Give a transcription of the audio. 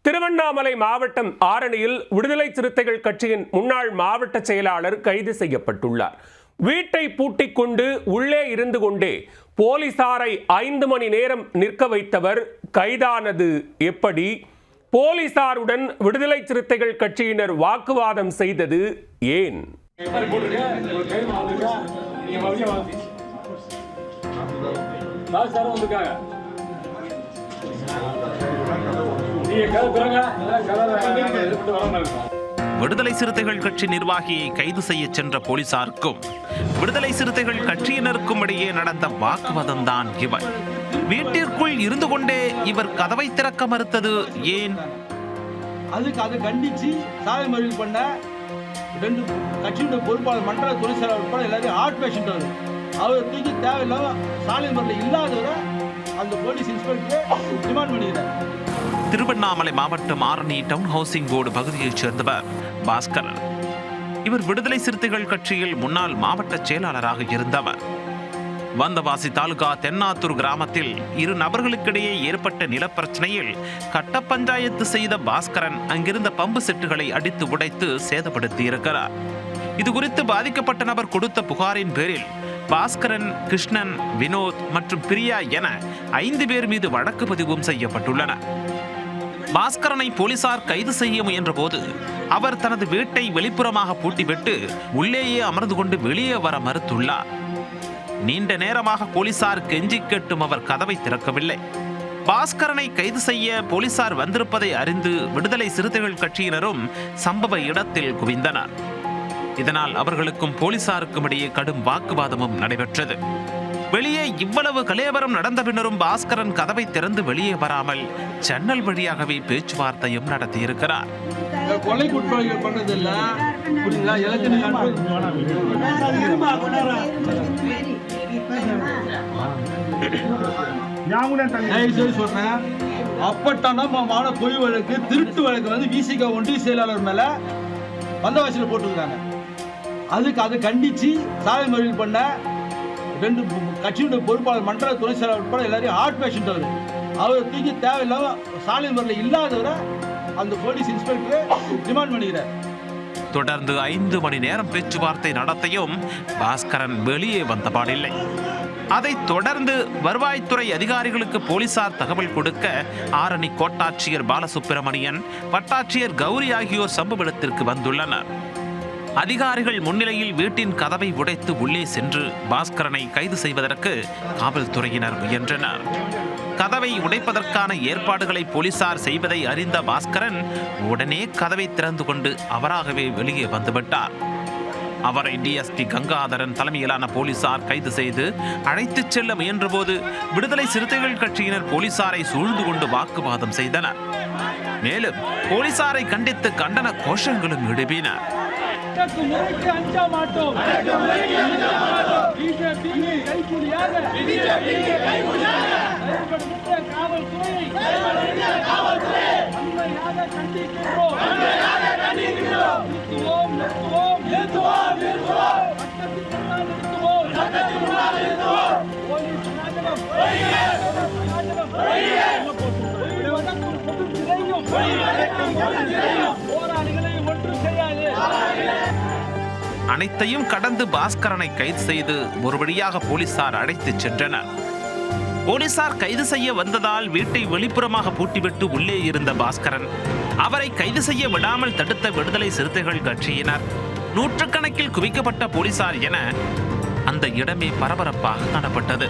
திருவண்ணாமலை மாவட்டம் ஆரணியில் விடுதலை சிறுத்தைகள் கட்சியின் முன்னாள் மாவட்ட செயலாளர் கைது செய்யப்பட்டுள்ளார். வீட்டை பூட்டிக் கொண்டு உள்ளே இருந்து கொண்டே போலீசாரை 5 மணி நேரம் நிற்க வைத்தவர் கைதானது எப்படி? போலீசாருடன் விடுதலை சிறுத்தைகள் கட்சியினர் வாக்குவாதம் செய்தது ஏன்? விடுதலை சிறுத்தைகள் கட்சி நிர்வாகியை கைது செய்ய சென்ற போலீசாருக்கும் விடுதலை சிறுத்தைகள் கட்சியினருக்கும் இடையே நடந்த வாக்குவாதம் தான் இவர். வீட்டிற்குள் இருந்து கொண்டே இவர் கதவை திறக்க மறுத்தது ஏன்? அதுக்கு அதை கண்டிச்சு சாலை மறியல் பண்ண 2 கட்சியுடைய பொறுப்பாளர் மண்டல துணை செயலாளர் உட்பட எல்லாரும் ஹார்ட் பேஷண்ட் அவர் தூக்கி தேவையில்லாம சாலை மறியல் இல்லாதவரை அந்த போலீஸ் இன்ஸ்பெக்டர் டிமாண்ட் பண்ணிக்கிறார். திருவண்ணாமலை மாவட்டம் ஆரணி டவுன் ஹவுசிங் போர்டு பகுதியைச் சேர்ந்தவர் பாஸ்கரன். இவர் விடுதலை சிறுத்தைகள் கட்சியில் முன்னாள் மாவட்ட செயலாளராக இருந்தவர். வந்தவாசி தாலுகா தென்னாத்தூர் கிராமத்தில் 2 நபர்களுக்கிடையே ஏற்பட்ட நிலப்பிரச்சனையில் கட்ட பஞ்சாயத்து செய்த பாஸ்கரன் அங்கிருந்த பம்பு செட்டுகளை அடித்து உடைத்து சேதப்படுத்தி இருக்கிறார். இது குறித்து பாதிக்கப்பட்ட நபர் கொடுத்த புகாரின் பேரில் பாஸ்கரன், கிருஷ்ணன், வினோத் மற்றும் பிரியா என 5 பேர் மீது வழக்கு பதிவும் செய்யப்பட்டுள்ளன. பாஸ்கரனை போலீசார் கைது செய்ய முயன்ற போது அவர் தனது வீட்டை வெளிப்புறமாக பூட்டிவிட்டு உள்ளேயே அமர்ந்து கொண்டு வெளியே வர மறுத்துள்ளார். நீண்ட நேரமாக போலீசார் கெஞ்சி கேட்டும் அவர் கதவை திறக்கவில்லை. பாஸ்கரனை கைது செய்ய போலீசார் வந்திருப்பதை அறிந்து விடுதலை சிறுத்தைகள் கட்சியினரும் சம்பவ இடத்தில் குவிந்தனர். இதனால் அவர்களுக்கும் போலீசாருக்கும் இடையே கடும் வாக்குவாதமும் நடைபெற்றது. வெளியே இவ்வளவு கலேவரம் நடந்த பின்னரும் பாஸ்கரன் கதவை திறந்து வெளியே வராமல் ஜன்னல் வழியாகவே பேச்சுவார்த்தையும் நடத்தியிருக்கிறார். கொலை குற்றவாளிகள் பண்றதில்ல சொல்றேன். அப்பட்டான பொய் வழக்கு, திருட்டு வழக்கு வந்து விசிக ஒன்றிய செயலாளர் மேல வந்தவாசியில் போட்டுருக்காங்க. அதுக்கு அதை கண்டிச்சு சாலை மறியல் பண்ண 2 கட்சியுடைய பொறுப்பாளர் மண்டல துணை செயலாளர் உட்பட எல்லாரும் ஹார்ட் பேஷண்ட் அவர் தூக்கி தேவையில்லாம சாலை மறியல் இல்லாதவரை அந்த போலீஸ் இன்ஸ்பெக்டர் டிமாண்ட் பண்ணிக்கிறார். தொடர்ந்து 5 மணி நேரம் பேச்சுவார்த்தை நடத்தியும் பாஸ்கரன் வெளியே வந்தபாடில்லை. அதைத் தொடர்ந்து வருவாய்த்துறை அதிகாரிகளுக்கு போலீசார் தகவல் கொடுக்க ஆரணி கோட்டாட்சியர் பாலசுப்பிரமணியன், வட்டாட்சியர் கௌரி ஆகியோர் சம்பவ இடத்திற்கு வந்துள்ளனர். அதிகாரிகள் முன்னிலையில் வீட்டின் கதவை உடைத்து உள்ளே சென்று பாஸ்கரனை கைது செய்வதற்கு காவல்துறையினர் முயன்றனர். கதவை உடைப்பதற்கான ஏற்பாடுகளை போலீசார் செய்வதை அறிந்த பாஸ்கரன் உடனே கதவை திறந்து கொண்டு அவராகவே வெளியே வந்துவிட்டார். அவரை டிஎஸ்பி கங்காதரன் தலைமையிலான போலீசார் கைது செய்து அழைத்துச் செல்ல முயன்றபோது விடுதலை சிறுத்தைகள் கட்சியினர் போலீசாரை சூழ்ந்து கொண்டு வாக்குவாதம் செய்தனர். மேலும் போலீசாரை கண்டித்து கண்டன கோஷங்களும் எழுப்பினர். அனைத்தையும் கடந்து பாஸ்கரனை கைது செய்து ஒரு வழியாக போலீசார் அழைத்துச் சென்றனர். போலீசார் கைது செய்ய வந்ததால் வீட்டை வெளிப்புறமாக பூட்டிவிட்டு உள்ளே இருந்த பாஸ்கரன் அவரை கைது செய்ய விடாமல் தடுத்த விடுதலை சிறுத்தைகள் கட்சியினர், நூற்றுக்கணக்கில் குவிக்கப்பட்ட போலீசார் என அந்த இடமே பரபரப்பாக காணப்பட்டது.